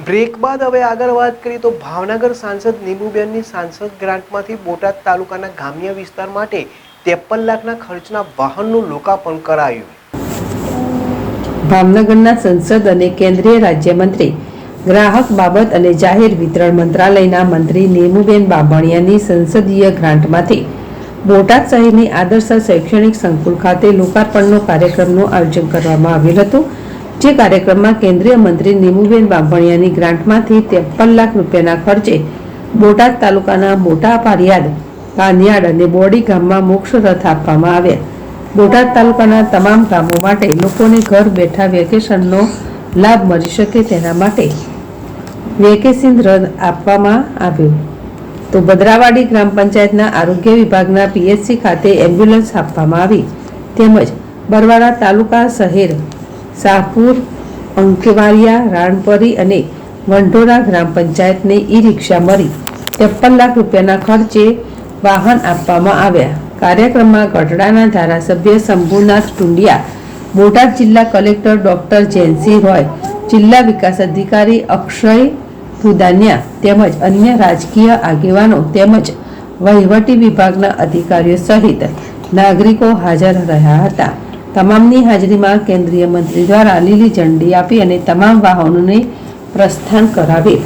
Break બાદ હવે આગળ વાત કરીએ તો ભાવનગર સાંસદ નીમુબેનની સાંસદ ગ્રાન્ટમાંથી બોટાદ તાલુકાના ગ્રામ્ય વિસ્તાર માટે 53 લાખના ખર્ચના વાહનનું લોકાર્પણ કરાયું. ભાવનગરના સંસદ અને કેન્દ્રીય રાજ્યમંત્રી ગ્રાહક બાબત અને જાહેર વિતરણ મંત્રાલયના મંત્રી નીમુબેન બાંભણિયાની સંસદીય ગ્રાન્ટમાંથી બોટાદ શહેરની આદર્શ શૈક્ષણિક સંકુલ ખાતે લોકાર્પણનો કાર્યક્રમનું આયોજન કરવામાં આવેલ હતું. જે કાર્યક્રમમાં કેન્દ્રીય મંત્રી નીમુબેન બાંભણિયાની ગ્રાન્ટમાંથી 53 લાખ રૂપિયાના ખર્ચે બોટાદ તાલુકાના મોટા પારિયાદ, કાનિયાડ અને બોડી ગામમાં મોક્ષ રથ આપવામાં આવ્યા. બોટાદ તાલુકાના તમામ ગામો માટે લોકોને ઘર બેઠા વેકેશનનો લાભ મળી શકે તેના માટે વેકેશન રથ આપવામાં આવ્યું. તો ભદ્રાવાડી ગ્રામ પંચાયતના આરોગ્ય વિભાગના પીએચસી ખાતે એમ્બ્યુલન્સ આપવામાં આવી. તેમજ બરવાડા તાલુકા શહેર શાહપુર, અંકેવાડિયા, રાણપરી અને વંઢોરા ગ્રામ પંચાયતને ઈ-રિક્ષા મળી 53 લાખ રૂપિયાના ખર્ચે વાહન આપવામાં આવ્યા. કાર્યક્રમમાં ગઢડાના ધારાસભ્ય શંભુનાથ ટુંડિયા, બોટાદ જિલ્લા કલેક્ટર ડોક્ટર જેન્સી રોય, જિલ્લા વિકાસ અધિકારી અક્ષય ભુદાનિયા તેમજ અન્ય રાજકીય આગેવાનો તેમજ વહીવટી વિભાગના અધિકારીઓ સહિત નાગરિકો હાજર રહ્યા હતા. તમામની હાજરીમાં કેન્દ્રીય મંત્રી દ્વારા લીલી ઝંડી આપી અને તમામ વાહનોને પ્રસ્થાન કરાવેલ.